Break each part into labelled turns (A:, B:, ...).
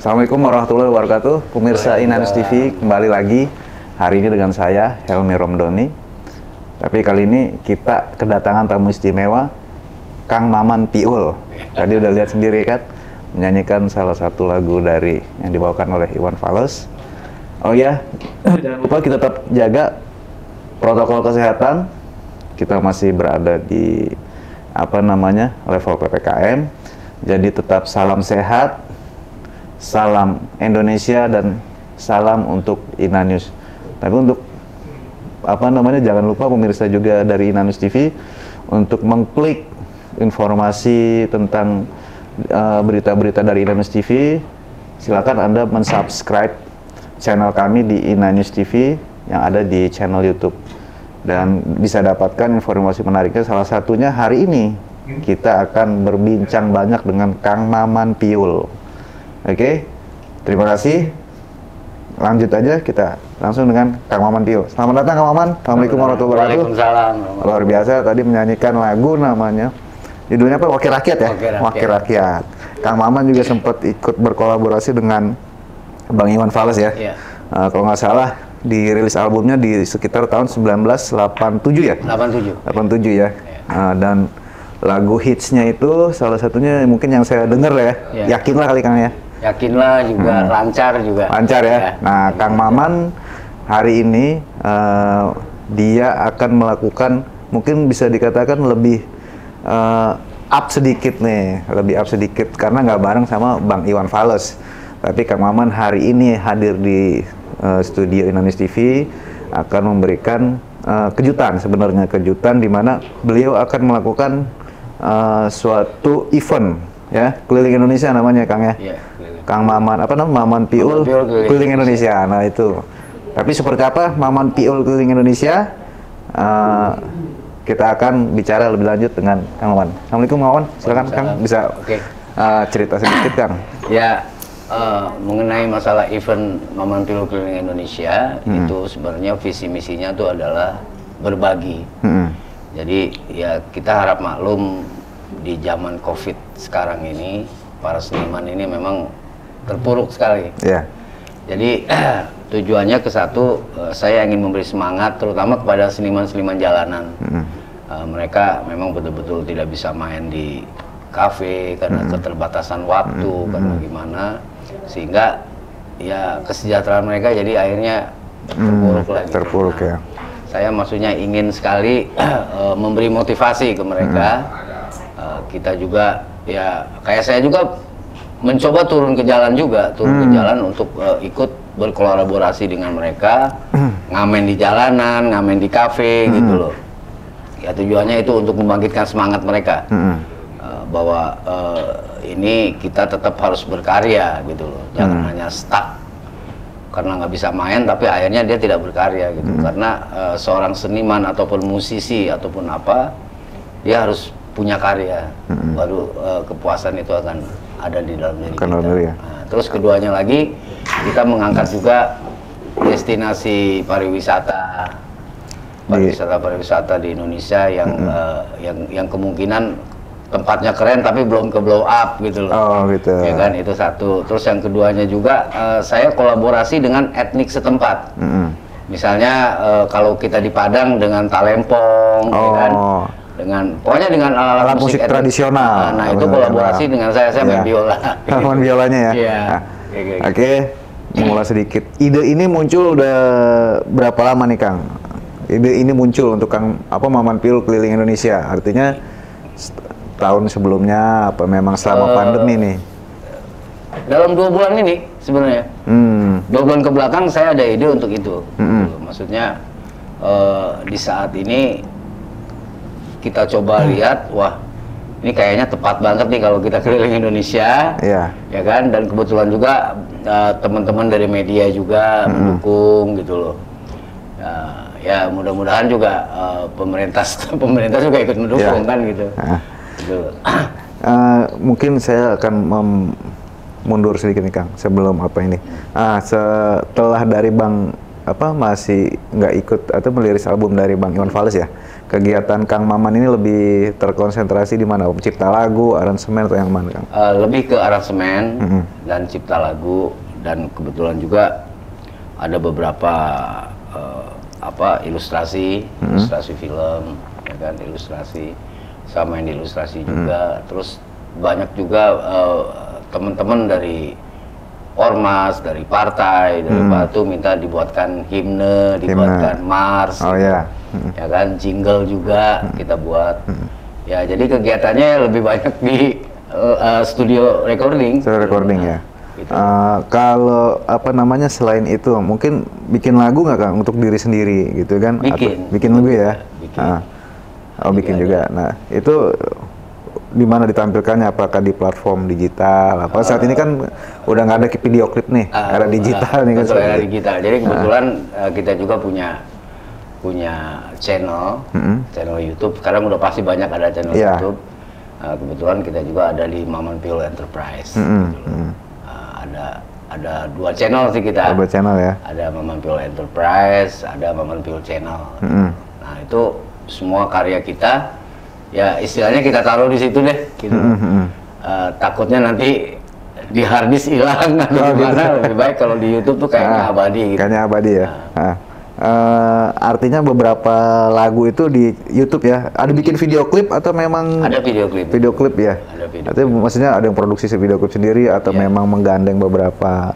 A: Assalamualaikum warahmatullahi wabarakatuh. Pemirsa Inanus TV, kembali lagi hari ini dengan saya Helmi Romdoni. Tapi kali ini kita kedatangan tamu istimewa, Kang Maman Piul. Tadi udah lihat sendiri kan, menyanyikan salah satu lagu dari yang dibawakan oleh Iwan Fals. Oh ya, jangan lupa kita tetap jaga protokol kesehatan. Kita masih berada di level PPKM. Jadi tetap salam sehat. Salam Indonesia dan salam untuk Inanus. Tapi untuk jangan lupa pemirsa juga dari Inanus TV untuk mengklik informasi tentang berita-berita dari Inanus TV. Silakan Anda mensubscribe channel kami di Inanus TV yang ada di channel YouTube dan bisa dapatkan informasi menariknya. Salah satunya hari ini kita akan berbincang banyak dengan Kang Maman Piul. Oke, terima kasih. Lanjut aja, kita langsung dengan Kang Maman Piul. Selamat datang Kang Maman. Assalamualaikum warahmatullahi wabarakatuh.
B: Waalaikumsalam.
A: Luar biasa, tadi menyanyikan lagu namanya, judulnya apa? Wakil Rakyat ya? Wakil Rakyat. Kang Maman juga sempat ikut berkolaborasi dengan Bang Iwan Fals ya? Iya. Kalau nggak salah, dirilis albumnya di sekitar tahun 1987 ya? 87 ya. Dan lagu hitsnya itu salah satunya mungkin yang saya dengar ya, Yakinlah kali Kang ya.
B: Yakinlah juga, lancar juga.
A: Lancar ya. Nah, Kang Maman hari ini dia akan melakukan, mungkin bisa dikatakan lebih up sedikit nih, lebih up sedikit karena nggak bareng sama Bang Iwan Fals. Tapi Kang Maman hari ini hadir di studio Inanus TV akan memberikan kejutan, sebenarnya kejutan di mana beliau akan melakukan suatu event ya, keliling Indonesia namanya Kang ya. Yeah, Kang Maman Maman Piul keliling Indonesia. Nah itu. Tapi seperti apa Maman Piul keliling Indonesia? Kita akan bicara lebih lanjut dengan Kang Maman. Assalamualaikum Maman. Silakan Kang, bisa cerita sedikit Kang.
B: Ya, mengenai masalah event Maman Piul keliling Indonesia itu sebenarnya visi misinya itu adalah berbagi. Jadi ya kita harap maklum di zaman COVID sekarang ini para seniman ini memang terpuruk sekali. Yeah. Jadi tujuannya ke satu, saya ingin memberi semangat terutama kepada seniman-seniman jalanan. Mereka memang betul-betul tidak bisa main di kafe karena keterbatasan waktu, karena gimana, sehingga ya kesejahteraan mereka jadi akhirnya terpuruk lagi.
A: Terpuruk ya.
B: Saya maksudnya ingin sekali memberi motivasi ke mereka. Kita juga ya kayak saya juga mencoba turun ke jalan juga, ke jalan untuk ikut berkolaborasi dengan mereka, ngamen di jalanan, ngamen di kafe gitu loh. Ya tujuannya itu untuk membangkitkan semangat mereka bahwa ini kita tetap harus berkarya gitu loh, jangan hanya stuck karena nggak bisa main tapi akhirnya dia tidak berkarya gitu. Karena seorang seniman ataupun musisi ataupun apa, dia harus punya karya, baru kepuasan itu akan ada di dalam diri kita.
A: Ya.
B: Nah, terus keduanya lagi kita mengangkat juga destinasi pariwisata di Indonesia yang kemungkinan tempatnya keren tapi belum ke blow up gitu loh.
A: Oh gitu.
B: Ya kan, itu satu. Terus yang keduanya juga saya kolaborasi dengan etnik setempat. Misalnya kalau kita di Padang dengan talempong, ya kan? Pokoknya dengan alat
A: musik tradisional.
B: Nah itu kolaborasi dengan saya main biola.
A: Main biolanya ya.
B: Iya.
A: Oke, mulai sedikit. Ide ini muncul udah berapa lama nih Kang? Ide ini muncul untuk Kang Maman Piul keliling Indonesia. Artinya tahun sebelumnya apa memang selama pandemi nih?
B: Dalam 2 bulan ini sebenarnya. 2 bulan ke belakang saya ada ide untuk itu. Maksudnya di saat ini kita coba lihat, wah ini kayaknya tepat banget nih kalau kita keliling Indonesia, ya kan? Dan kebetulan juga teman-teman dari media juga mendukung gitu loh. Ya mudah-mudahan juga pemerintah juga ikut mendukung kan gitu.
A: Mungkin saya akan mundur sedikit nih Kang sebelum apa ini. Setelah dari Bang masih nggak ikut atau meliris album dari Bang Iwan Fals ya? Kegiatan Kang Maman ini lebih terkonsentrasi di mana? Cipta lagu, aransemen atau yang mana, Kang?
B: Lebih ke aransemen dan cipta lagu, dan kebetulan juga ada beberapa ilustrasi film, ya kan, ilustrasi sama yang ilustrasi juga. Terus banyak juga teman-teman dari ormas, dari partai, dari Batu minta dibuatkan himne, dibuatkan mars,
A: ya
B: kan, jingle juga kita buat. Ya, jadi kegiatannya lebih banyak di studio recording.
A: Studio recording ya.
B: Gitu.
A: Kalau selain itu mungkin bikin lagu nggak, Kang, untuk diri sendiri gitu kan? Bikin lagu ya. Bikin juga. Nah, itu di mana ditampilkannya? Apakah di platform digital? Saat ini kan udah nggak ada video klip nih, era digital nih kan.
B: Era digital. Jadi kebetulan kita juga punya channel YouTube. Sekarang udah pasti banyak ada channel YouTube. Kebetulan kita juga ada di Maman Pil Enterprise. Ada 2 channel sih kita.
A: 2 channel ya.
B: Ada Maman Pil Enterprise, ada Maman Pil Channel. Nah, itu semua karya kita. Ya, istilahnya kita taruh di situ deh, gitu. Takutnya nanti di harddisk hilang atau gimana, lebih baik kalau di YouTube tuh kayaknya abadi gitu.
A: Kayaknya abadi ya. Artinya beberapa lagu itu di YouTube ya. Ada bikin video klip atau memang?
B: Ada video klip.
A: Video klip ya.
B: Ada video.
A: Artinya maksudnya ada yang produksi video klip sendiri atau memang menggandeng beberapa?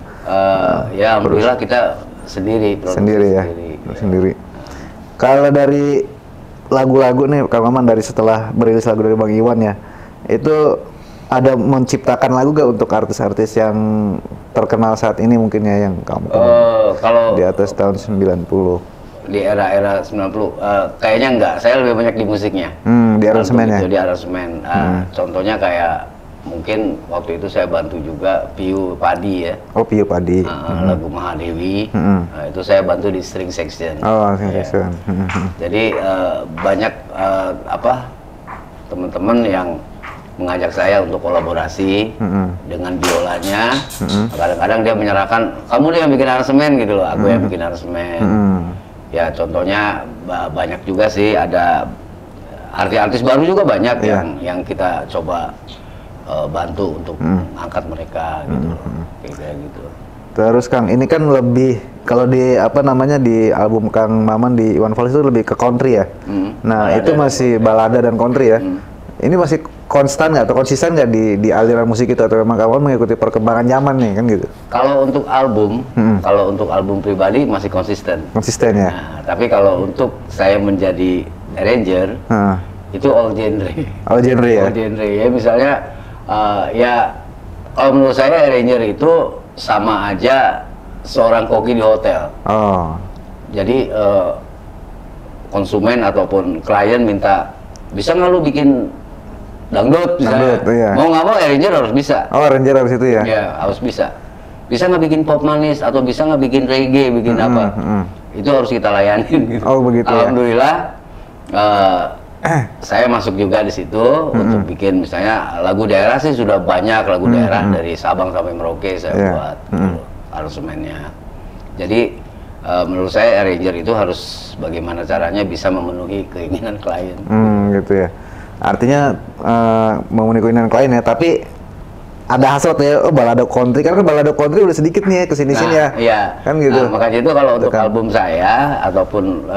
B: Ya, alhamdulillah kita sendiri.
A: Sendiri ya. Sendiri. Kalau dari lagu-lagu nih, Kang Maman, dari setelah merilis lagu dari Bang Iwan ya, itu ada menciptakan lagu gak untuk artis-artis yang terkenal saat ini mungkin ya, yang kamu
B: kalau
A: di atas tahun 90?
B: Di era-era 90, kayaknya enggak. Saya lebih banyak di musiknya.
A: Di aransemen ya?
B: Di aransemen. Contohnya kayak mungkin waktu itu saya bantu juga Piu Padi ya.
A: Oh, Piu Padi.
B: Lagu Mahadewi. Nah, itu saya bantu di string section.
A: Oh, string section.
B: Jadi banyak teman-teman yang mengajak saya untuk kolaborasi dengan biolanya. Kadang-kadang dia menyerahkan, kamu deh yang bikin aransemen gitu loh, aku yang bikin aransemen. Ya, contohnya banyak juga sih, ada artis-artis baru juga banyak yang kita coba bantu untuk angkat mereka gitu, kayak gitu.
A: Terus Kang, ini kan lebih kalau di di album Kang Maman di Iwan Fals itu lebih ke country ya. Nah, balada itu masih balada dan country ya. Ini masih konstan nggak atau konsisten nggak di aliran musik itu, atau memang Kawan mengikuti perkembangan zaman nih kan gitu?
B: Kalau untuk album pribadi masih konsisten.
A: Konsisten ya.
B: Nah, tapi kalau untuk saya menjadi arranger itu all genre.
A: All genre ya.
B: All genre ya, misalnya ya kalau menurut saya arranger itu sama aja seorang koki di hotel. Jadi konsumen ataupun klien minta, bisa nggak lu bikin dangdut misalnya. Mau nggak mau arranger harus bisa.
A: Oh, arranger harus itu ya?
B: Ya, harus bisa. Bisa nggak bikin pop manis atau bisa nggak bikin reggae, bikin apa? Itu harus kita layanin gitu.
A: Oh, begitu.
B: Alhamdulillah saya masuk juga di situ untuk bikin misalnya lagu daerah sih sudah banyak lagu daerah dari Sabang sampai Merauke saya buat aransemennya. Jadi menurut saya arranger itu harus bagaimana caranya bisa memenuhi keinginan klien.
A: Gitu ya. Artinya memenuhi keinginan klien ya, tapi ada hasrat ya, balada country, karena balada country udah sedikit nih kesini-sini ya.
B: Iya.
A: Kan gitu.
B: Makanya itu kalau untuk album saya ataupun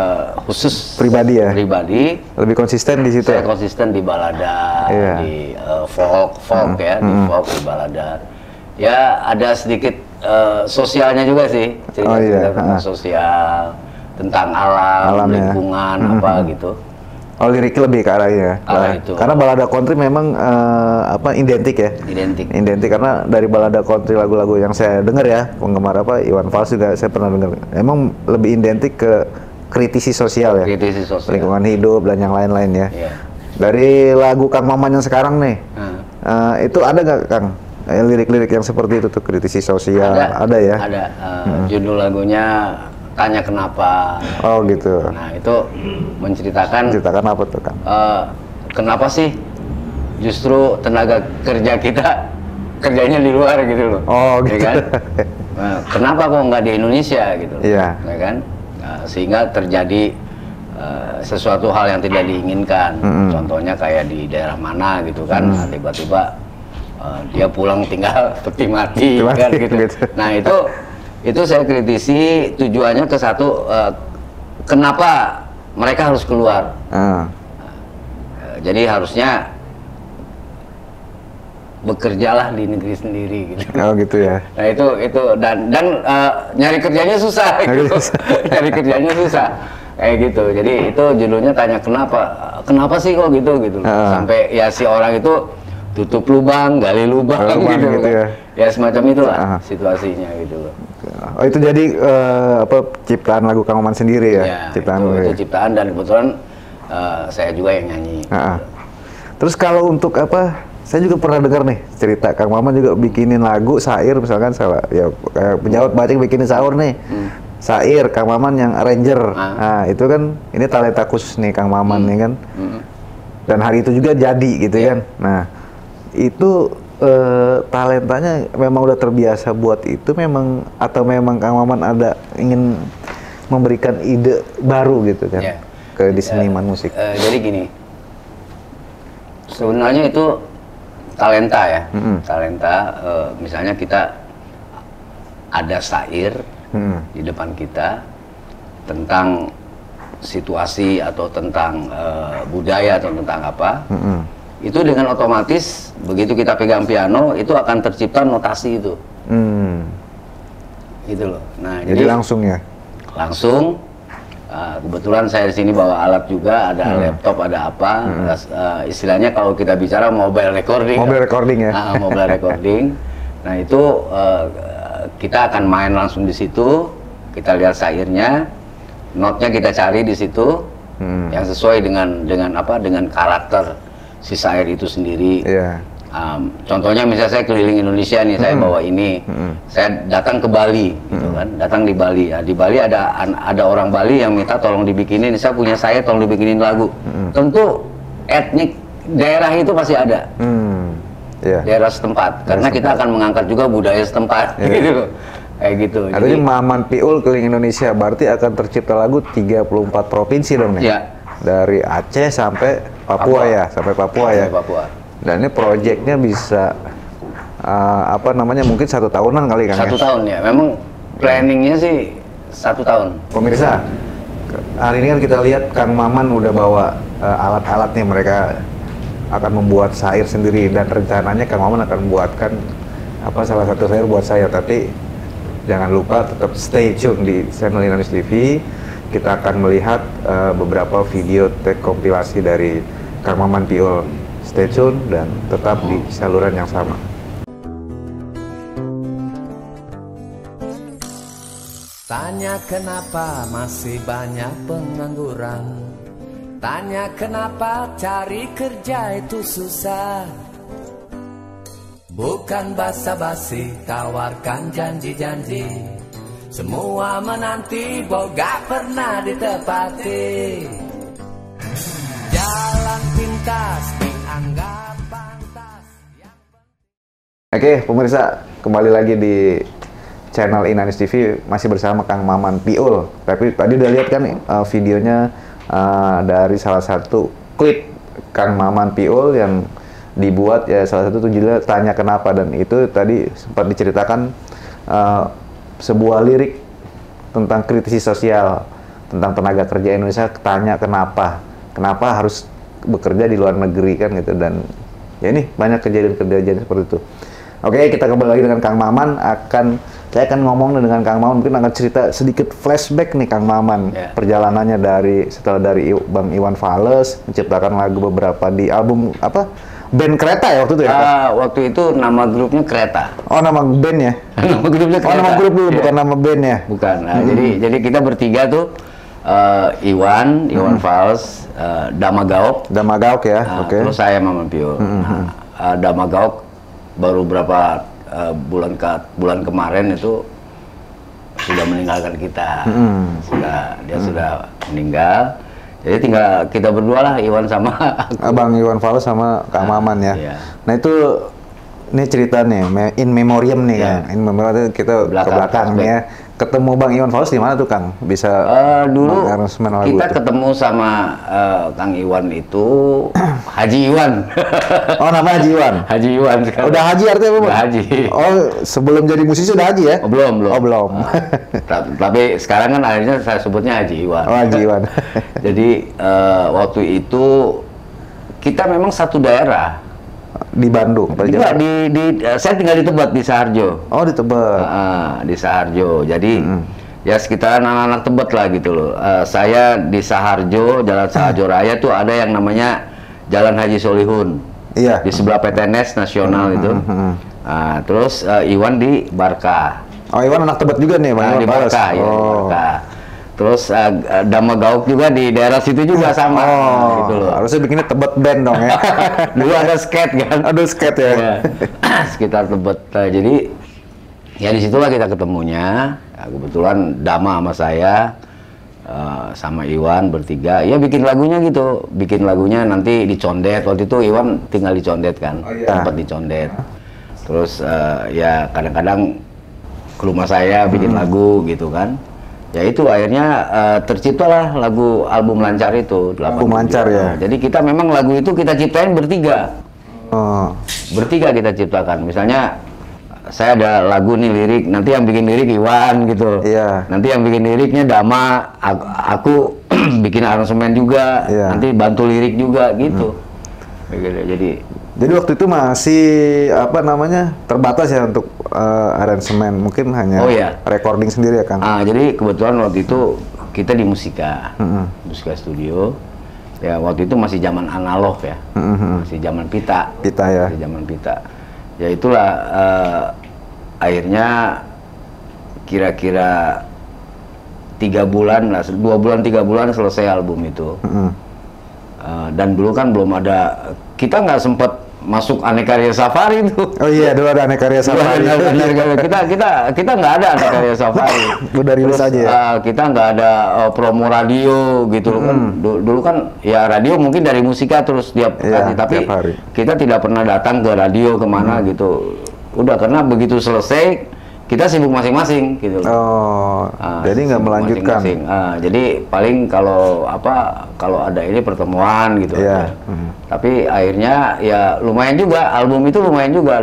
B: khusus
A: pribadi ya.
B: Pribadi.
A: Lebih konsisten di situ.
B: Saya konsisten di balada, di folk ya, di folk, di balada. Ya ada sedikit sosialnya juga sih, cerita tentang sosial, tentang alam lingkungan apa gitu.
A: Oh, liriknya lebih ke arahnya. Karena balada country memang identik ya. Identik karena dari balada country lagu-lagu yang saya dengar ya, penggemar Iwan Fals juga saya pernah dengar. Emang lebih identik ke kritisi sosial ya.
B: Kritisi sosial.
A: Lingkungan hidup dan yang lain-lain ya. Dari lagu Kang Maman yang sekarang nih, itu ada nggak, Kang, lirik-lirik yang seperti itu tuh, kritisi sosial? Ada ya?
B: Ada. Judul lagunya Tanya Kenapa.
A: Oh gitu.
B: Nah, itu menceritakan
A: apa tuh, Kang?
B: Kenapa sih justru tenaga kerja kita kerjanya di luar gitu loh.
A: Oh gitu.
B: Ya kan? kenapa kok nggak di Indonesia gitu,
A: Iya.
B: ya kan? Sehingga terjadi sesuatu hal yang tidak diinginkan. Contohnya kayak di daerah mana gitu kan, tiba-tiba dia pulang tinggal peti mati kan gitu. Nah itu saya kritisi, tujuannya ke satu, kenapa mereka harus keluar. Jadi harusnya bekerjalah di negeri sendiri gitu.
A: Oh gitu ya.
B: Nah itu dan nyari kerjanya susah gitu. Nyari kerjanya susah kayak gitu. Jadi itu judulnya tanya kenapa sih kok gitu sampai ya si orang itu tutup lubang, gali lubang gitu kan. Ya semacam itulah situasinya gitu loh.
A: Oh itu jadi ciptaan lagu Kang Maman sendiri ya?
B: Ya itu ciptaan, dan kebetulan saya juga yang nyanyi.
A: Terus kalau untuk saya juga pernah dengar nih cerita Kang Maman juga bikinin lagu syair, misalkan ya penyaut bacing bikinin sahur nih. Syair Kang Maman yang arranger. Nah, itu kan ini talenta khusus nih Kang Maman nih kan. Dan hari itu juga jadi gitu kan. Nah, itu talentanya memang udah terbiasa buat itu memang, atau memang Kang Maman ada ingin memberikan ide baru gitu kan ke di seniman musik.
B: Jadi gini. Sebenarnya itu talenta ya, talenta. Misalnya kita ada syair di depan kita tentang situasi atau tentang budaya atau tentang apa, itu dengan otomatis begitu kita pegang piano itu akan tercipta notasi itu, gitu loh. Nah
A: jadi langsung ya? Langsung.
B: Kebetulan saya di sini bawa alat juga, ada laptop, ada apa, istilahnya kalau kita bicara mobile recording.
A: Mobile recording ya?
B: Mobile recording. Nah itu kita akan main langsung di situ, kita lihat syairnya, notnya kita cari di situ, yang sesuai dengan karakter si syair itu sendiri. Contohnya misalnya saya keliling Indonesia nih, saya bawa ini, saya datang ke Bali, gitu kan, datang di Bali. Ya, di Bali ada orang Bali yang minta tolong dibikinin, saya punya saya tolong dibikinin lagu. Tentu etnik daerah itu pasti ada, daerah setempat, karena kita akan mengangkat juga budaya setempat, gitu, kayak gitu.
A: Artinya Maman Piul keliling Indonesia, berarti akan tercipta lagu 34 provinsi dong nih? Dari Aceh sampai Papua ya, sampai Papua ya. Dan ini proyeknya bisa mungkin 1 tahunan kali kan?
B: 1 tahun ya, memang planningnya sih 1 tahun.
A: Pemirsa, hari ini kan kita lihat Kang Maman udah bawa alat-alatnya, mereka akan membuat syair sendiri, dan rencananya Kang Maman akan membuatkan salah satu syair buat saya. Tapi jangan lupa tetap stay tune di channel Inanis TV. Kita akan melihat beberapa video kompilasi dari Kang Maman Piul. Stay tune dan tetap di saluran yang sama.
C: Tanya kenapa masih banyak pengangguran, tanya kenapa cari kerja itu susah. Bukan basa-basi tawarkan janji-janji, semua menanti boga pernah ditepati. Jalan pintas dianggap pantas.
A: Oke, pemirsa, kembali lagi di channel Inanis TV, masih bersama Kang Maman Piul. Tapi tadi udah lihat kan videonya dari salah satu klip Kang Maman Piul yang dibuat ya, salah satu judulnya Tanya Kenapa, dan itu tadi sempat diceritakan sebuah lirik tentang kritisi sosial, tentang tenaga kerja Indonesia, tanya kenapa harus bekerja di luar negeri kan gitu. Dan ya ini banyak kejadian-kejadian seperti itu. Oke, kita kembali lagi dengan Kang Maman. Saya akan ngomong dengan Kang Maman, mungkin akan cerita sedikit flashback nih Kang Maman, perjalanannya setelah dari Bang Iwan Fales menciptakan lagu beberapa di album band Kereta ya waktu itu ya?
B: Waktu itu nama grupnya Kereta.
A: Oh, nama band ya?
B: Nama grupnya Kereta.
A: Oh, nama grup dulu, bukan nama band ya?
B: Bukan. Nah, jadi kita bertiga tuh Iwan Fals, Damagaok
A: ya, oke.
B: Terus saya Maman Piul. Damagaok baru berapa bulan kemarin itu sudah meninggalkan kita. Dia sudah meninggal. Jadi tinggal kita berdua lah, Iwan sama aku.
A: Bang Iwan Fals sama Kang Maman ya. Nah itu Ini cerita nih, in memoriam nih
B: Ya.
A: Kang. In memoriam itu kita ke
B: Belakang,
A: belakang nih ya. Ketemu Bang Iwan Fals di mana tuh Kang? Bisa
B: Dulu
A: mengaransemen lagu
B: kita
A: tuh?
B: ketemu sama Kang Iwan itu Haji Iwan.
A: Oh, nama Haji Iwan.
B: Haji Iwan sekarang.
A: Udah haji artinya apa, Bang?
B: Udah haji.
A: Oh, sebelum jadi musisi udah haji ya?
B: Oh, belum.
A: Oh, belum.
B: Tapi sekarang kan akhirnya saya sebutnya Haji Iwan.
A: Oh, Haji Iwan.
B: Jadi waktu itu kita memang satu daerah.
A: Di Bandung. apa di
B: Enggak,
A: Jakarta?
B: saya tinggal di Tebet, di Saharjo.
A: Oh, di Tebet.
B: Di Saharjo. Jadi ya sekitaran anak-anak Tebet lah gitu loh. Saya di Saharjo, Jalan Saharjo Raya tuh ada yang namanya Jalan Haji Solihun.
A: Iya.
B: Di sebelah PTNS Nasional itu. Terus Iwan di Barka.
A: Oh, Iwan anak Tebet juga nih, Bang Iwan
B: Di
A: Fals.
B: Barka, ya, di
A: Oh.
B: Barka. Terus Dama Gauk juga di daerah situ juga sama gitu loh.
A: Harusnya bikinnya Tebet Band dong ya.
B: Dulu ada skate kan.
A: Aduh, skate ya.
B: Ya, sekitar Tebet. Nah, jadi ya disitulah kita ketemunya. Ya, kebetulan Dama sama saya sama Iwan bertiga ya bikin lagunya gitu. Bikin lagunya nanti di Condet. Waktu itu Iwan tinggal di Condet kan.
A: Oh, iya.
B: Tempat di Condet. Terus ya kadang-kadang ke rumah saya bikin lagu gitu kan. Ya itu akhirnya terciptalah lagu album Lancar itu.
A: Album Lancar ya.
B: Jadi kita memang lagu itu kita ciptain bertiga.
A: Oh.
B: Bertiga kita ciptakan. Misalnya saya ada lagu nih lirik, nanti yang bikin lirik Iwan gitu.
A: Iya.
B: Nanti yang bikin liriknya Dama, aku bikin aransemen juga.
A: Iya.
B: Nanti bantu lirik juga gitu. Begitu,
A: Jadi waktu itu masih apa namanya terbatas ya untuk aransemen, mungkin hanya
B: Oh, iya.
A: recording sendiri ya Kang.
B: jadi kebetulan waktu itu kita di Musika, Musika Studio. Ya waktu itu masih zaman analog ya, masih zaman pita.
A: Pita ya.
B: Masih zaman pita. Ya itulah akhirnya kira-kira 3 bulan lah, 2 bulan 3 bulan selesai album itu. Dan dulu kan belum ada, kita nggak sempet masuk Aneka Ria Safari itu.
A: Oh iya, dulu ada Aneka Ria Safari.
B: kita nggak ada Aneka Ria Safari.
A: Udah rilis
B: Terus,
A: aja ya?
B: kita nggak ada promo radio gitu kan. Dulu kan ya radio mungkin dari Musika terus tiap
A: Iya,
B: kasih, tapi
A: tiap hari.
B: kita tidak pernah datang ke radio kemana gitu. Udah karena begitu selesai kita sibuk masing-masing gitu.
A: Oh, jadi nggak
B: Sibuk
A: melanjutkan.
B: masing-masing. Jadi paling kalau ada ini pertemuan gitu
A: Iya.
B: aja. Tapi akhirnya ya lumayan juga, album itu lumayan juga,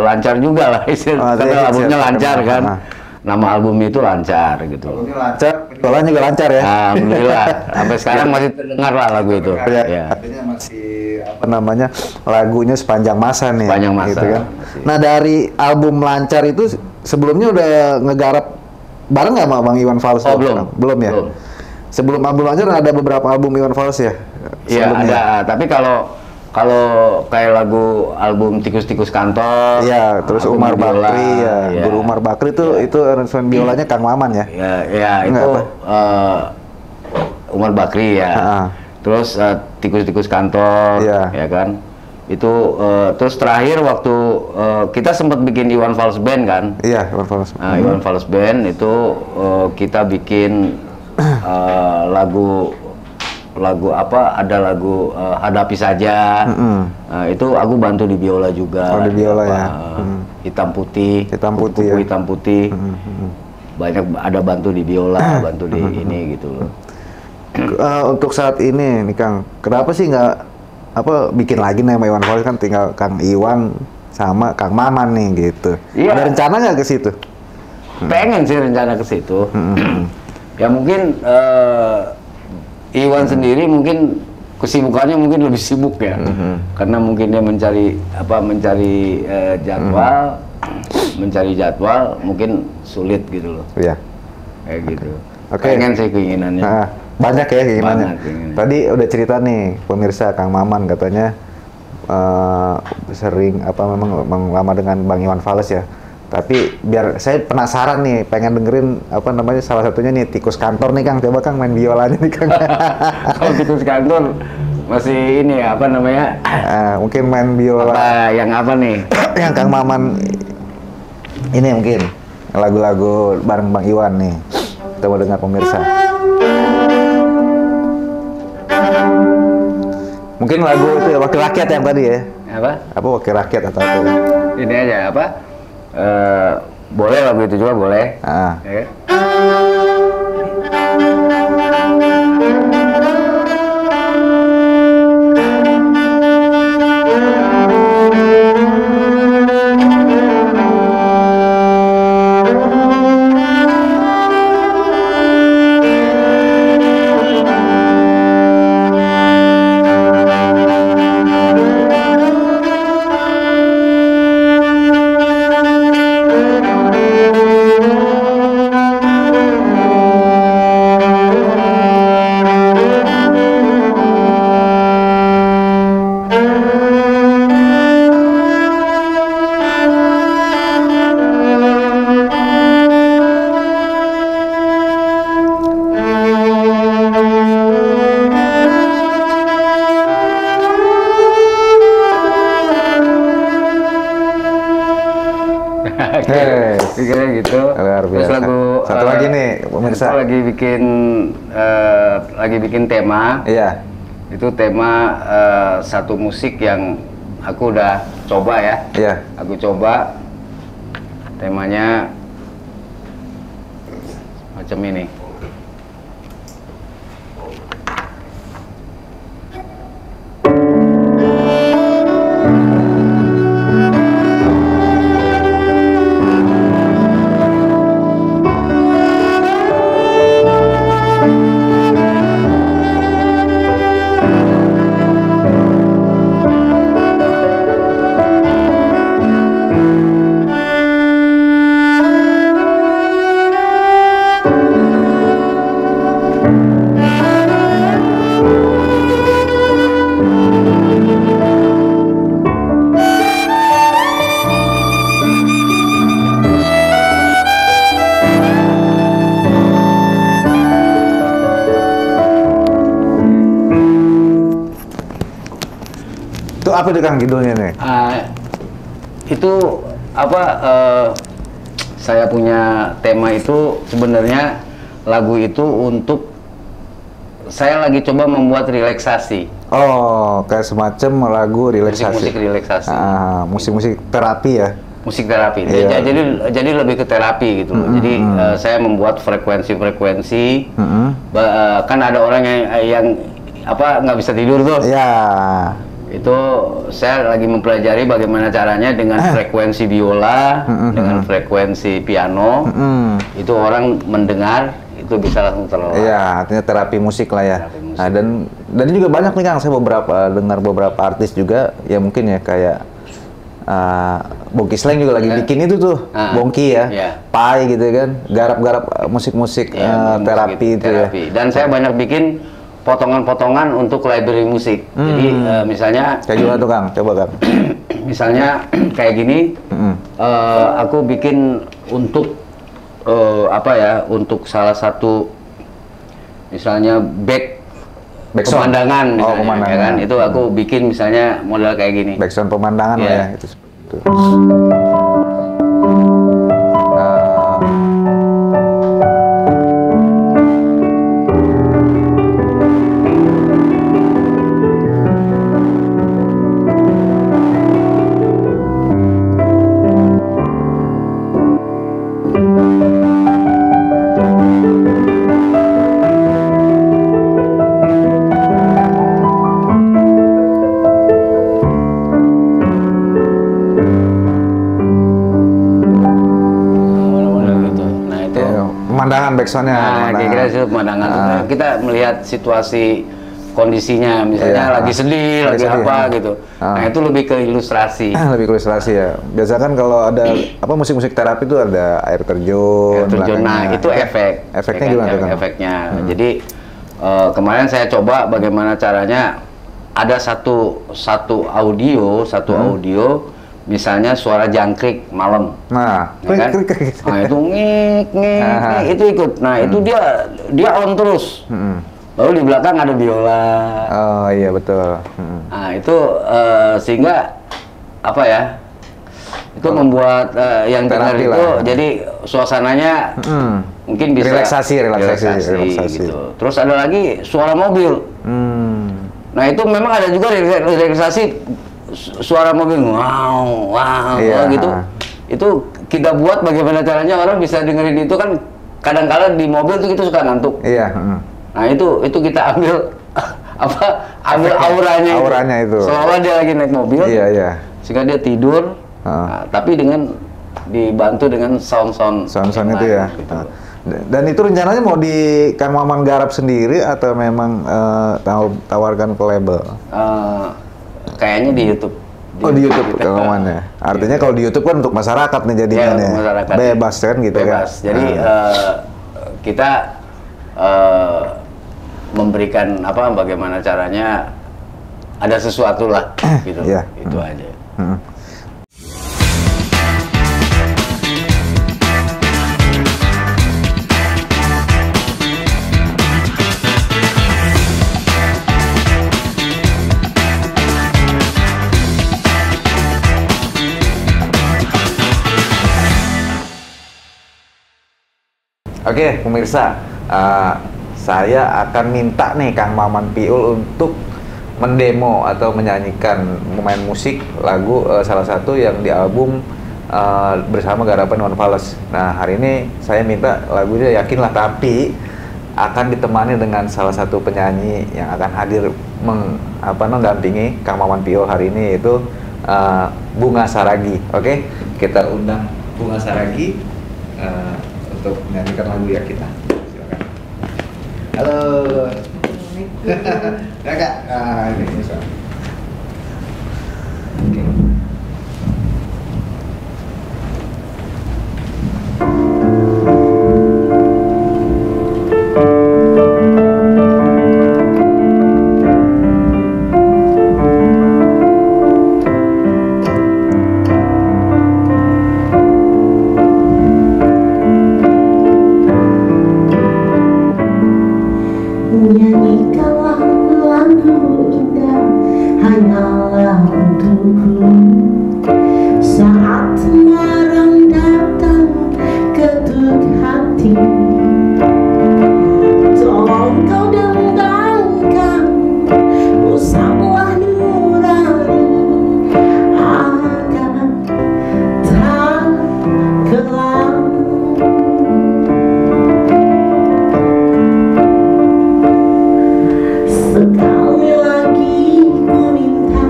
B: lancar juga lah
A: jadi
B: karena albumnya
A: siap,
B: lancar kan.
A: nah.
B: Nama album itu lancar gitu.
A: Lancar, penjualan juga lancar ya.
B: Alhamdulillah, sampai sekarang masih terdengar lah lagu itu.
A: Ya,
B: Ya.
A: artinya masih apa namanya lagunya sepanjang masa nih.
B: Sepanjang masa,
A: Gitu kan.
B: masih.
A: Nah dari album Lancar itu sebelumnya udah ngegarap bareng nggak sama Bang Iwan Fals?
B: Oh, belum.
A: Belum ya.
B: Belum.
A: Sebelum album Lancar ada beberapa album Iwan Fals ya.
B: Iya
A: Sebelumnya?
B: ada, tapi kalau kayak lagu album Tikus-Tikus Kantor,
A: Iya, terus
B: album
A: Umar
B: biola,
A: Bakri ya.
B: ya.
A: Guru Umar Bakri itu aransemen biolanya Kang Maman ya.
B: Ya
A: Enggak,
B: itu
A: apa?
B: Umar Bakri ya.
A: Ha-ha.
B: Terus Tikus-Tikus Kantor,
A: Iya.
B: ya kan. Itu terus terakhir waktu kita sempat bikin Iwan Fals Band kan.
A: Iya, Iwan Fals.
B: Nah, Iwan Fals Band itu kita bikin lagu apa? Ada lagu Hadapi Saja. Nah, itu aku bantu di biola juga.
A: Oh, di biola ya.
B: Hitam putih.
A: Hitam
B: Kupu-kupu
A: putih ya.
B: Hitam putih. Banyak ada bantu di biola, bantu di ini gitu loh.
A: Untuk saat ini nih Kang, kenapa sih nggak apa bikin lagi nih sama Iwan Fals, kan tinggal Kang Iwan sama Kang Maman nih gitu.
B: Iya.
A: Ada rencana nggak ke situ?
B: Pengen sih rencana ke situ. Ya mungkin Iwan sendiri mungkin kesibukannya mungkin lebih sibuk ya, karena mungkin dia mencari jadwal, mencari jadwal mungkin sulit gitu loh,
A: Iya.
B: kayak gitu.
A: Oke.
B: Pengen sih keinginannya.
A: Nah, banyak ya keinginannya.
B: Banyak keinginan.
A: Tadi udah cerita nih pemirsa Kang Maman katanya sering memang lama dengan Bang Iwan Fals ya. Tapi biar saya penasaran nih, pengen dengerin salah satunya nih Tikus Kantor nih Kang. Coba Kang main biolanya nih Kang.
B: Kalau Tikus Kantor masih ini
A: Mungkin main biola
B: yang apa nih?
A: yang Kang Maman ini mungkin lagu-lagu bareng Bang Iwan nih. Kita mau dengar pemirsa. Mungkin lagu itu ya Wakil Rakyat yang tadi ya.
B: Apa?
A: Wakil Rakyat atau apa ya?
B: ini aja apa? Boleh lagu itu juga boleh. Ya. Pikirnya gitu.
A: Luar biasa.
B: Terus lagu
A: satu lagi nih pemirsa.
B: Aku lagi bikin tema.
A: Iya.
B: Itu tema satu musik yang aku udah coba ya.
A: Iya.
B: Aku coba temanya macam ini.
A: Itu apa tuh Kang judulnya nih?
B: Itu apa? Saya punya tema itu sebenarnya lagu itu untuk saya lagi coba membuat relaksasi.
A: Oh, kayak semacam lagu relaksasi.
B: Musik relaksasi.
A: Musik-musik terapi ya.
B: Musik terapi.
A: Iya.
B: Jadi lebih ke terapi gitu loh. Jadi saya membuat frekuensi-frekuensi. Kan ada orang yang apa nggak bisa tidur tuh.
A: Iya.
B: Itu saya lagi mempelajari bagaimana caranya dengan frekuensi biola, dengan frekuensi piano, itu orang mendengar itu bisa langsung terlelap.
A: Iya, artinya terapi musik lah ya.
B: Terapi musik.
A: Nah, dan juga banyak nih Kang, saya dengar beberapa artis juga ya mungkin ya kayak Bongki Sleng juga lagi bikin itu tuh, Bongki ya, Pai gitu kan, garap-garap musik-musik terapi itu ya.
B: Dan saya banyak bikin potongan-potongan untuk library musik. Jadi misalnya
A: kayak gimana tuh Kang? Coba Kang.
B: Misalnya kayak gini, aku bikin untuk apa ya? Untuk salah satu misalnya pemandangan, misalnya,
A: pemandangan.
B: Ya kan? Itu aku bikin misalnya model kayak gini.
A: Backsound pemandangan lah ya. Itu. Pemandangan backsoundnya.
B: Kira-kira itu pemandangan. Kita melihat situasi kondisinya, misalnya lagi sedih, lagi apa gitu. Nah itu lebih ke ilustrasi.
A: Lebih ke ilustrasi ya. Biasa kan kalau ada apa musik-musik terapi itu ada air terjun.
B: Nah itu efek.
A: Efeknya gimana tuh Kang?
B: Efeknya. Jadi kemarin saya coba bagaimana caranya ada satu audio, misalnya suara jangkrik malam.
A: Nah,
B: ya kan? Nah itu ngik itu ikut. Nah itu dia on terus. Lalu di belakang ada biola.
A: Oh iya betul.
B: Nah itu sehingga apa ya? Itu membuat yang dengar itu jadi suasananya mungkin bisa
A: relaksasi.
B: Gitu. Terus ada lagi suara mobil. Nah itu memang ada juga relaksasi suara mobil wow
A: Iya.
B: gitu. Itu kita buat bagaimana caranya orang bisa dengerin itu kan kadang-kala di mobil tuh kita suka ngantuk.
A: Iya.
B: Nah itu kita ambil ambil auranya
A: itu.
B: Seolah dia lagi naik mobil.
A: Iya.
B: Sehingga dia tidur. Nah, tapi dengan dibantu dengan sound
A: itu ya.
B: gitu.
A: Dan itu rencananya mau di Kang Maman garap sendiri atau memang tawarkan ke label?
B: Kayaknya di YouTube.
A: Di YouTube Kang Maman ya. Artinya kalau di YouTube kan untuk masyarakat nih jadinya ya.
B: Masyarakat.
A: Bebas kan gitu kan.
B: Bebas. Jadi kita memberikan bagaimana caranya ada sesuatu lah gitu. Itu aja.
A: Oke, pemirsa, saya akan minta nih Kang Maman Piul untuk mendemo atau menyanyikan pemain musik lagu salah satu yang di album bersama garapan Iwan Fals. Nah, hari ini saya minta lagunya Yakinlah, tapi akan ditemani dengan salah satu penyanyi yang akan hadir mendampingi Kang Maman Piul hari ini, yaitu Bunga Saragi. Oke, kita undang Bunga Saragi untuk menyanyikan lagu Yakinlah. Silakan. Halo. Ya Kak. Ini bisa. Oke.
D: Nyanyikanlah lagu indah hanyalah untukku saat marah datang ketuk hati. Tolong kau dendangkan usaplah nurani agar tak kelam. Sekali lagi ku minta,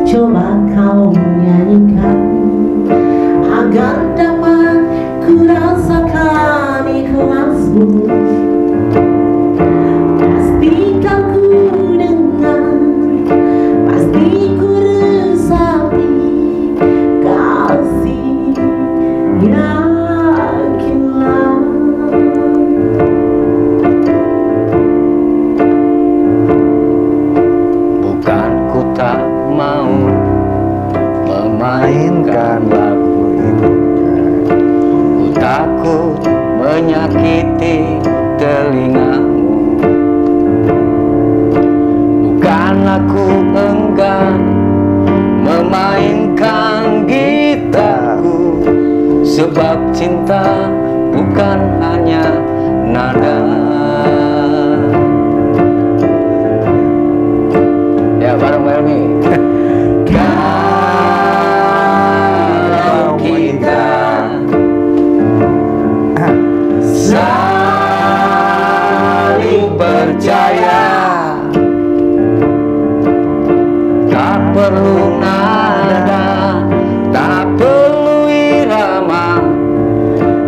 D: coba kau nyanyikan agar dapat ku rasakan ikhlasmu. Pastikan ku dengar, pasti ku resapi kasih. Yakinlah.
B: Bukan ku tak mau memainkan lagu ini, ku takut menyakiti telingamu. Bukan aku enggan memainkan gitarku, sebab cinta bukan hanya nada. Ya, bareng-bareng nih. Kalau kita saling percaya, tak perlu nada, tak perlu irama,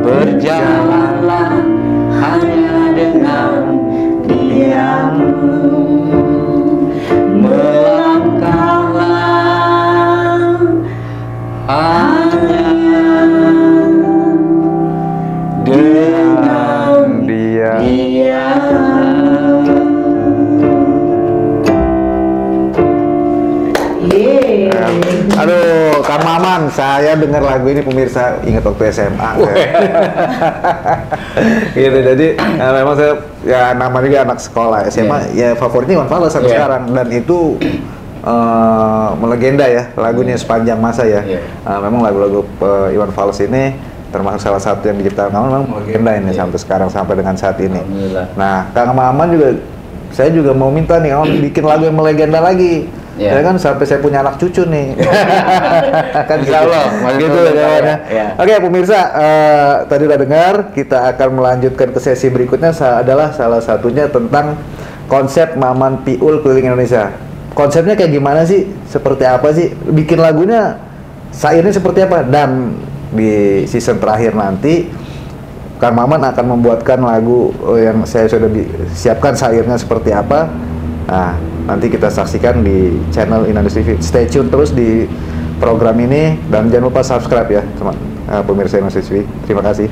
B: berjalanlah hanya dengan diam. Melangkahlah hanya dengan
A: Dia. Aduh, Kang Maman, saya dengar lagu ini pemirsa ingat waktu SMA. Gitu, jadi memang saya ya nama juga anak sekolah SMA, ya favoritnya Iwan Fals sampai sekarang, dan itu melegenda ya lagunya sepanjang masa ya. Memang lagu-lagu Iwan Fals ini termasuk salah satu yang diciptakan memang melegenda ini sampai sekarang, sampai dengan saat ini. Nah, Kang Maman juga, saya juga mau minta nih, kamu bikin lagu yang melegenda lagi.
B: Iya.
A: Ya kan sampai saya punya anak cucu nih. Kan
B: Insya Allah, masih
A: gitu
B: terus
A: jawabannya.
B: ya.
A: Oke pemirsa, tadi udah dengar, kita akan melanjutkan ke sesi berikutnya adalah salah satunya tentang konsep Maman Piul keliling Indonesia. Konsepnya kayak gimana sih? Seperti apa sih? Bikin lagunya, syairnya seperti apa? Dan di season terakhir nanti Kang Maman akan membuatkan lagu yang saya sudah siapkan syairnya seperti apa. Nah, nanti kita saksikan di channel Inanus TV. Stay tune terus di program ini dan jangan lupa subscribe ya, teman pemirsa Inanus TV. Terima kasih.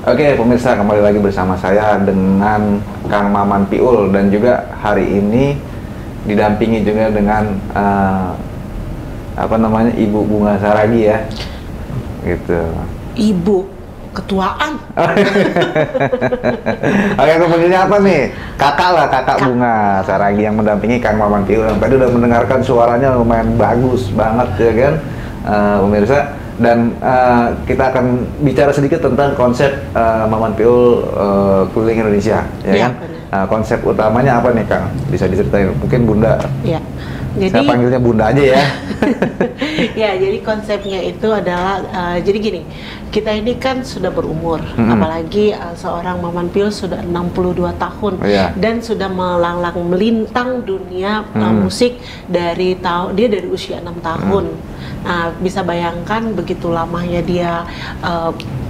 A: Oke pemirsa, kembali lagi bersama saya dengan Kang Maman Piul dan juga hari ini didampingi juga dengan apa namanya, Ibu Bunga Saragi ya, gitu.
D: Ibu ketuaan.
A: Oke, kemudiannya apa nih? Kakak lah, Kakak Bunga Saragi yang mendampingi Kang Maman Piul. Yang tadi udah mendengarkan suaranya lumayan bagus banget ya kan, pemirsa. Dan kita akan bicara sedikit tentang konsep Maman Piul keliling Indonesia, ya
D: Ya,
A: kan? Konsep utamanya apa nih, Kang? Bisa diceritain? Mungkin Bunda.
D: Ya. Jadi
A: Saya panggilnya Bunda aja ya.
D: ya, jadi konsepnya itu adalah jadi gini, kita ini kan sudah berumur, apalagi seorang Maman Piul sudah 62 tahun
A: Iya.
D: dan sudah melintang dunia musik dari dia dari usia 6 tahun. Nah, bisa bayangkan begitu lamanya dia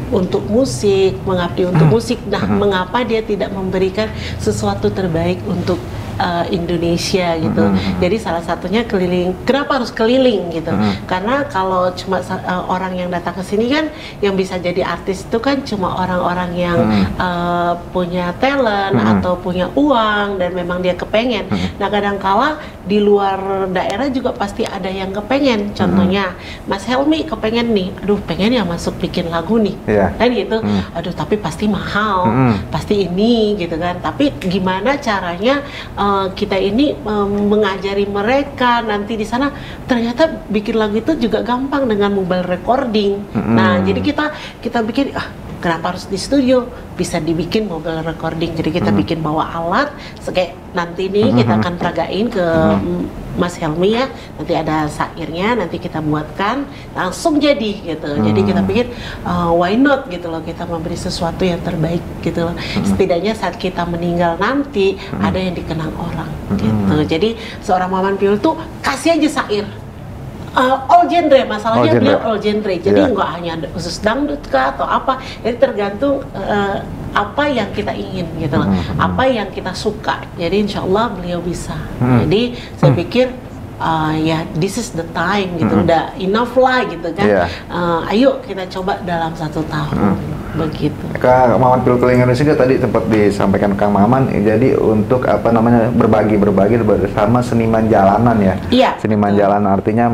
D: untuk musik, mengabdi untuk musik. Nah, mengapa dia tidak memberikan sesuatu terbaik untuk Indonesia gitu. Jadi salah satunya keliling. Kenapa harus keliling gitu? Karena kalau cuma orang yang datang ke sini kan, yang bisa jadi artis itu kan cuma orang-orang yang punya talent atau punya uang dan memang dia kepengen. Nah, kadangkala di luar daerah juga pasti ada yang kepengen. Contohnya Mas Helmi kepengen nih, aduh pengen ya masuk bikin lagu nih, kan gitu. Aduh tapi pasti mahal, pasti ini gitu kan. Tapi gimana caranya kita ini mengajari mereka nanti di sana ternyata bikin lagu itu juga gampang dengan mobile recording. Nah, jadi kita bikin kenapa harus di studio? Bisa dibikin mobile recording. Jadi kita bikin bawa alat, kayak nanti nih kita akan peragain ke Mas Helmi ya. Nanti ada syairnya, nanti kita buatkan langsung jadi gitu. Jadi kita pikir why not gitu loh, kita memberi sesuatu yang terbaik gitu loh. Setidaknya saat kita meninggal nanti ada yang dikenang orang gitu. Jadi seorang Maman Piul tuh kasih aja syair. All genre, masalahnya beliau all genre, jadi nggak hanya khusus dangdut kah atau apa, jadi tergantung apa yang kita ingin gitu loh, apa yang kita suka, jadi insya Allah beliau bisa. Jadi saya pikir ya this is the time gitu, udah enough lah gitu kan. Ayo kita coba dalam 1 tahun begitu.
A: Kang Maman Piul keliling Indonesia tadi sempat disampaikan Kang Maman, jadi untuk apa namanya, berbagi bersama seniman jalanan ya.
D: Iya.
A: Seniman jalanan artinya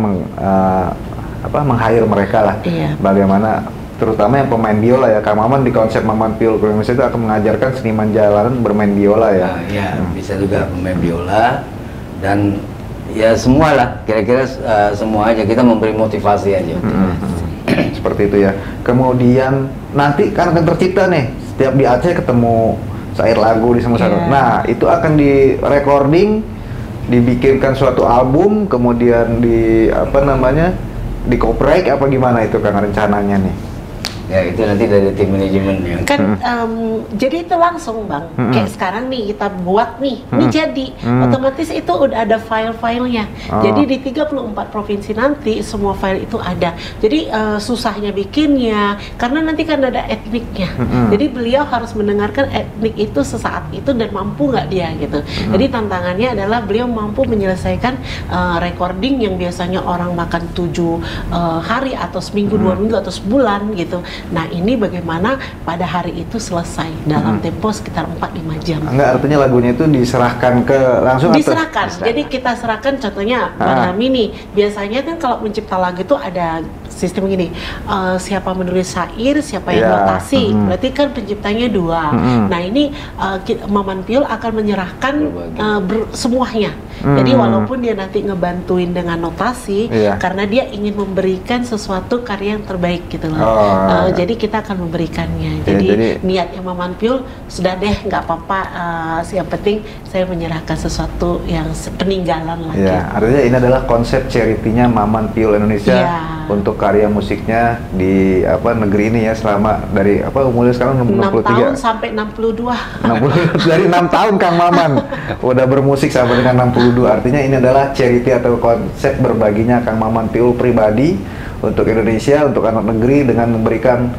A: meng-hire mereka lah.
D: Iya.
A: Bagaimana terutama yang pemain biola ya, Kang Maman di konsep Maman Piul keliling Indonesia itu akan mengajarkan seniman jalanan bermain biola ya.
B: Ya, bisa juga pemain biola dan ya semua lah, kira-kira semua aja, kita memberi motivasi aja.
A: Seperti itu ya. Kemudian nanti kan akan tercipta nih, setiap di Aceh ketemu syair lagu di semua sana. Nah, itu akan di recording, dibikinkan suatu album, kemudian di apa namanya, di copyright apa gimana itu Kang rencananya nih?
B: Ya itu nanti dari tim manajemen yang
D: Kan jadi itu langsung Bang, kayak sekarang nih kita buat nih, ini jadi otomatis itu udah ada file-filenya. Jadi di 34 provinsi nanti semua file itu ada. Jadi susahnya bikinnya karena nanti kan ada etniknya. Jadi beliau harus mendengarkan etnik itu sesaat itu dan mampu nggak dia gitu. Jadi tantangannya adalah beliau mampu menyelesaikan recording yang biasanya orang makan 7 hari atau seminggu, 2 minggu atau sebulan gitu. Nah ini bagaimana pada hari itu selesai dalam tempo sekitar 4-5 jam.
A: Enggak, artinya lagunya itu diserahkan ke langsung
D: Diserahkan. Jadi kita serahkan contohnya Madam ini. Biasanya kan kalau mencipta lagu itu ada sistem gini, siapa menulis syair, siapa yang notasi. Berarti kan penciptanya 2. Nah ini Maman Piul akan menyerahkan semuanya. Jadi walaupun dia nanti ngebantuin dengan notasi, karena dia ingin memberikan sesuatu karya yang terbaik gitu loh. Jadi kita akan memberikannya. Jadi niatnya Maman Piul sudah deh, nggak apa-apa. Yang penting saya menyerahkan sesuatu yang peninggalan lagi.
A: Ya, artinya ini adalah konsep charity-nya Maman Piul Indonesia untuk karya musiknya di negeri ini ya, selama dari umurnya sekarang
D: 6 tahun sampai 62.
A: 60 dari 6 tahun Kang Maman udah bermusik sampai dengan 62. Artinya ini adalah charity atau konsep berbaginya Kang Maman Piul pribadi untuk Indonesia, untuk anak negeri, dengan memberikan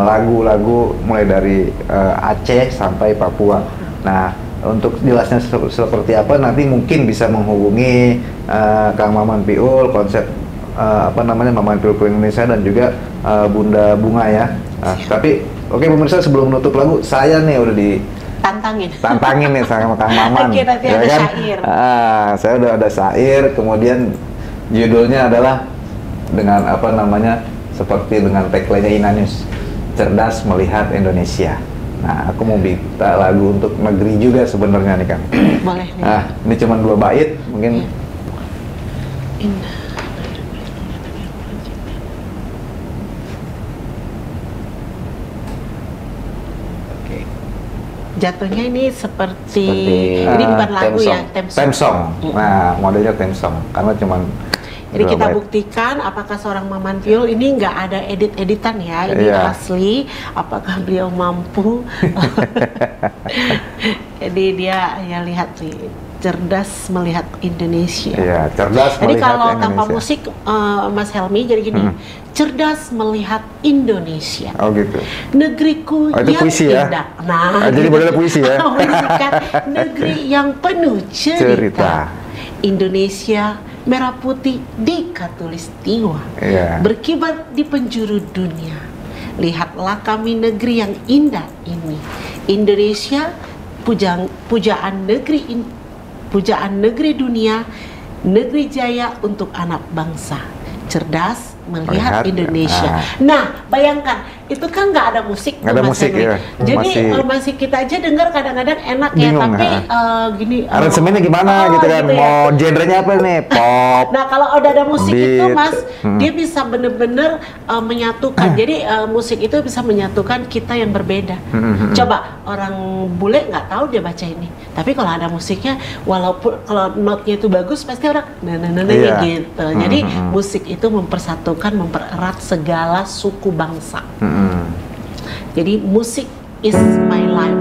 A: lagu-lagu mulai dari Aceh sampai Papua. Nah, untuk jelasnya seperti apa nanti mungkin bisa menghubungi Kang Maman Piul, konsep Maman Piul Indonesia, dan juga Bunda Bunga ya. Tapi oke pemirsa, sebelum menutup lagu, saya nih udah tantangin nih sama Kang Maman.
D: Oke, nanti
A: ya
D: ada
A: kan?
D: syair.
A: Saya udah ada syair, kemudian judulnya adalah dengan seperti dengan tagline-nya Inanius, cerdas melihat Indonesia. Nah, aku mau minta lagu untuk negeri juga sebenarnya nih Kang.
D: Boleh nih.
A: Ini cuma 2 bait mungkin.
D: Jatuhnya ini seperti ini bukan lagu ya,
A: theme song. Nah, modelnya theme song karena cuman.
D: Jadi kita buktikan apakah seorang Maman Piul ini nggak ada edit-editan ya, ini asli. Apakah beliau mampu? Jadi dia ya lihat nih, cerdas melihat Indonesia.
A: Iya, cerdas
D: jadi
A: melihat
D: kalau
A: Indonesia.
D: tanpa musik Mas Helmi jadi gini, cerdas melihat Indonesia.
A: Oh gitu.
D: Negeriku
A: itu
D: yang
A: puisi ya?
D: indah. Nah,
A: jadi boleh puisi ya?
D: negeri yang penuh cerita. Indonesia merah putih di Katulistiwa, berkibar di penjuru dunia. Lihatlah kami negeri yang indah ini, Indonesia, pujaan negeri dunia, negeri jaya untuk anak bangsa. Cerdas melihat Indonesia. Nah, bayangkan itu kan nggak ada musik,
A: nggak ada musik ya.
D: Jadi masih kita aja dengar kadang-kadang enak ya, tapi gini.
A: Aransemennya gimana gitu kan?
D: Gitu
A: mau genrenya apa nih? Pop.
D: Nah, kalau udah ada musik
A: beat.
D: itu Mas, dia bisa bener-bener menyatukan. Jadi musik itu bisa menyatukan kita yang berbeda. Coba orang bule nggak tahu dia baca ini, tapi kalau ada musiknya, walaupun kalau notnya itu bagus, pasti orang gitu. Jadi musik itu mempersatukan, mempererat segala suku bangsa. Jadi musik is my life.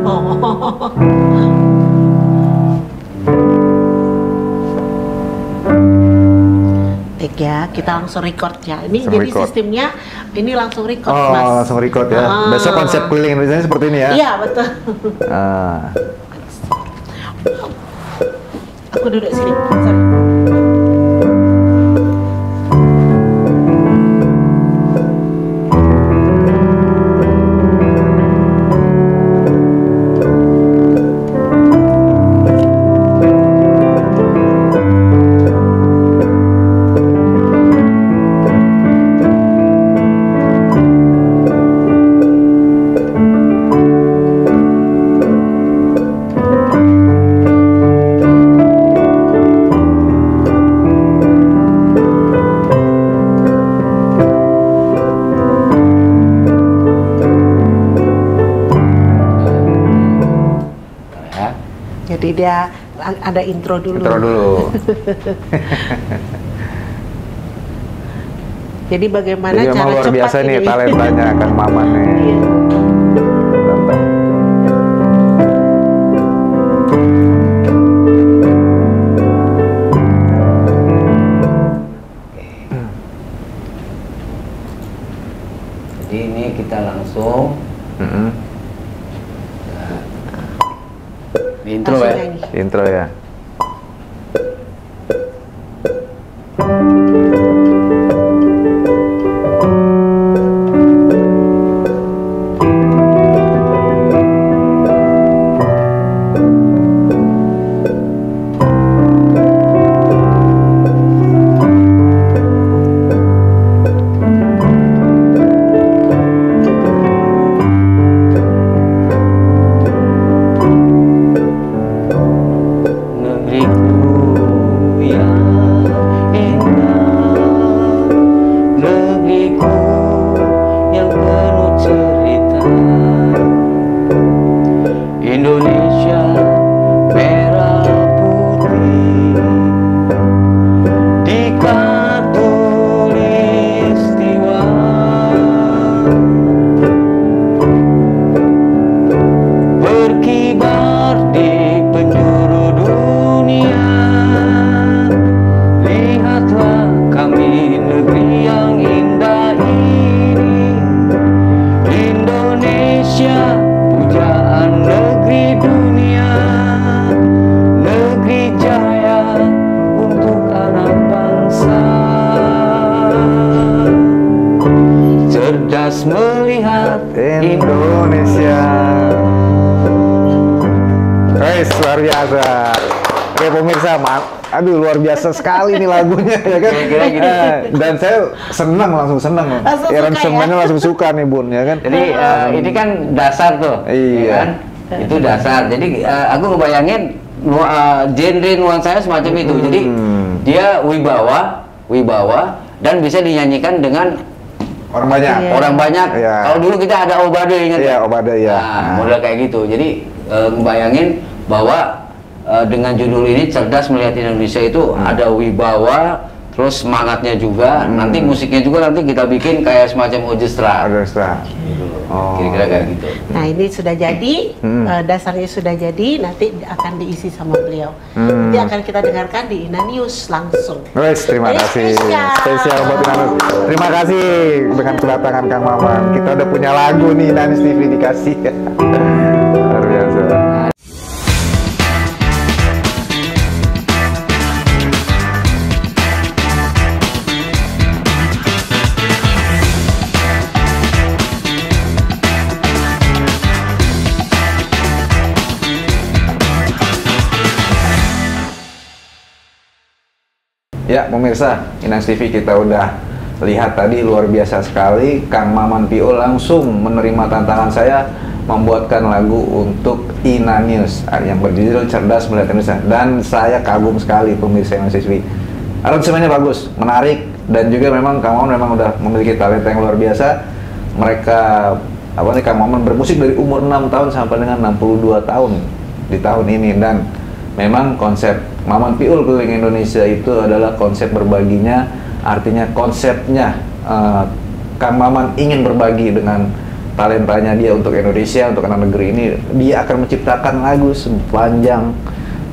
D: Ya, kita langsung record ya. Ini jadi sistemnya ini langsung record, Mas.
A: Langsung record ya. Besok konsep keliling Indonesia seperti ini ya.
D: Iya, betul. Aku duduk sini. Sorry. Jadi dia ada intro dulu. Jadi bagaimana
A: jadi
D: cara
A: luar
D: cepat
A: biasa
D: ini?
A: nih talentanya Kang Maman nih.
B: Jadi ini kita langsung di intro ya.
A: Intro ya. luar biasa. Oke pemirsa, aduh luar biasa sekali nih lagunya ya kan.
B: Kira-kira gitu.
A: Dan saya langsung senang.
D: Langsung suka,
A: Aransemennya langsung suka nih Bun ya kan.
B: Jadi ini kan dasar tuh,
A: Iya.
B: ya kan? Itu dasar. Jadi aku ngebayangin genre nuansanya semacam itu. Jadi dia wibawa dan bisa dinyanyikan dengan
A: Orang banyak.
B: orang banyak.
A: Iya.
B: Kalau dulu kita ada Obade, ingat
A: Iya,
B: ya?
A: Obade, iya.
B: Nah, model kayak gitu. Jadi ngebayangin bahwa dengan judul ini Cerdas Melihat Indonesia itu ada wibawa, terus semangatnya juga. Nanti musiknya juga nanti kita bikin kayak semacam orkestra.
A: Orkestra.
B: Gitu.
A: Oh.
B: Kira-kira kayak gitu.
D: Nah ini sudah jadi, dasarnya sudah jadi, nanti akan diisi sama beliau. Nanti akan kita dengarkan di Ina News langsung.
A: Guys, terima
D: Jadi
A: kasih.
D: spesial.
A: Spesial buat Inanus. Terima kasih dengan kedatangan Kang Maman. Kita udah punya lagu nih, Inanus TV dikasih. Luar biasa. Ya, pemirsa, Inans TV kita udah lihat tadi luar biasa sekali. Kang Maman Pio langsung menerima tantangan saya membuatkan lagu untuk Ina News yang berjudul Cerdas Melihat Indonesia. Dan saya kagum sekali pemirsa Inans TV. Aransemennya bagus, menarik, dan juga memang Kang Maman memang udah memiliki talenta yang luar biasa. Mereka Kang Maman bermusik dari umur 6 tahun sampai dengan 62 tahun di tahun ini, dan memang konsep Maman Piul Keliling Indonesia itu adalah konsep berbaginya, artinya konsepnya Kang Maman ingin berbagi dengan talentanya dia untuk Indonesia, untuk anak negeri ini. Dia akan menciptakan lagu sepanjang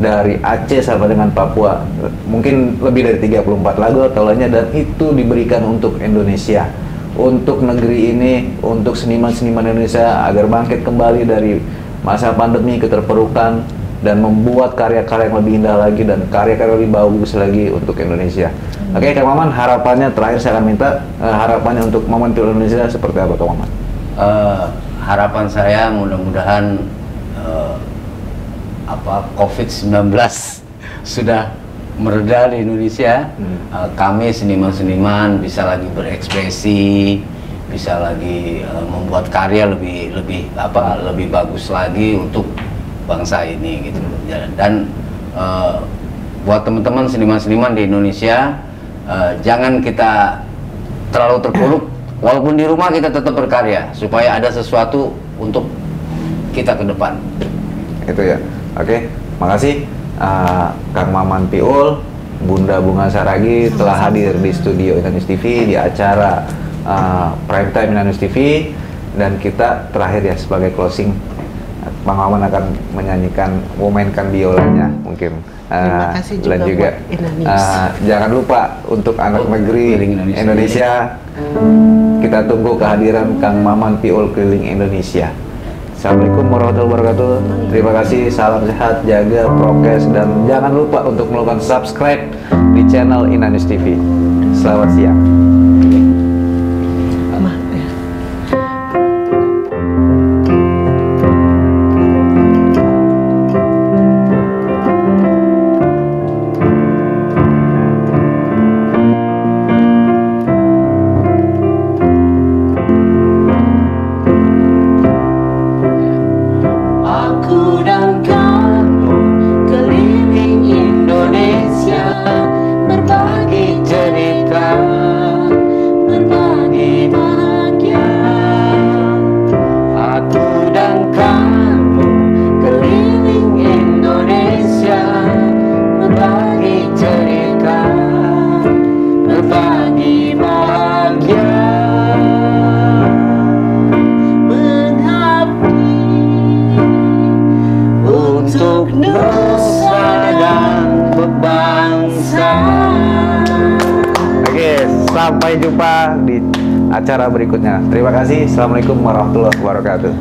A: dari Aceh sampai dengan Papua, mungkin lebih dari 34 lagu atau lainnya, dan itu diberikan untuk Indonesia, untuk negeri ini, untuk seniman-seniman Indonesia agar bangkit kembali dari masa pandemi, keterpurukan, dan membuat karya-karya yang lebih indah lagi dan karya-karya lebih bagus lagi untuk Indonesia. Oke, Kang Maman, harapannya terakhir saya akan minta harapannya untuk Maman Piul Indonesia seperti apa, Kang Maman?
B: Harapan saya mudah-mudahan COVID-19 sudah mereda di Indonesia. Kami seniman-seniman bisa lagi berekspresi, bisa lagi membuat karya lebih bagus lagi untuk bangsa ini gitu. Dan buat teman-teman seniman-seniman di Indonesia, jangan kita terlalu terpuruk. Walaupun di rumah kita tetap berkarya supaya ada sesuatu untuk kita ke depan.
A: Itu ya. Oke, makasih Kang Maman Piul, Bunda Bunga Saragi telah hadir di studio Inanus TV di acara Prime Time Inanus TV, dan kita terakhir ya sebagai closing, Bang Maman akan memainkan biolanya mungkin.
D: Terima kasih juga,
A: Dan juga
D: buat Indonesia.
A: jangan lupa untuk anak negeri Indonesia, kita tunggu kehadiran Kang Maman Piul Keliling Indonesia. Assalamualaikum warahmatullahi wabarakatuh. Terima kasih, salam sehat, jaga prokes, dan jangan lupa untuk melakukan subscribe di channel Inanus TV. Selamat siang.
D: Aku dan kamu keliling Indonesia, berbagi cerita, berbagi bahagia. Aku dan kamu keliling Indonesia, berbagi cerita, berbagi bahagia. Untuk nusa dan berbangsa.
A: Oke, sampai jumpa di acara berikutnya. Terima kasih. Assalamualaikum warahmatullahi wabarakatuh.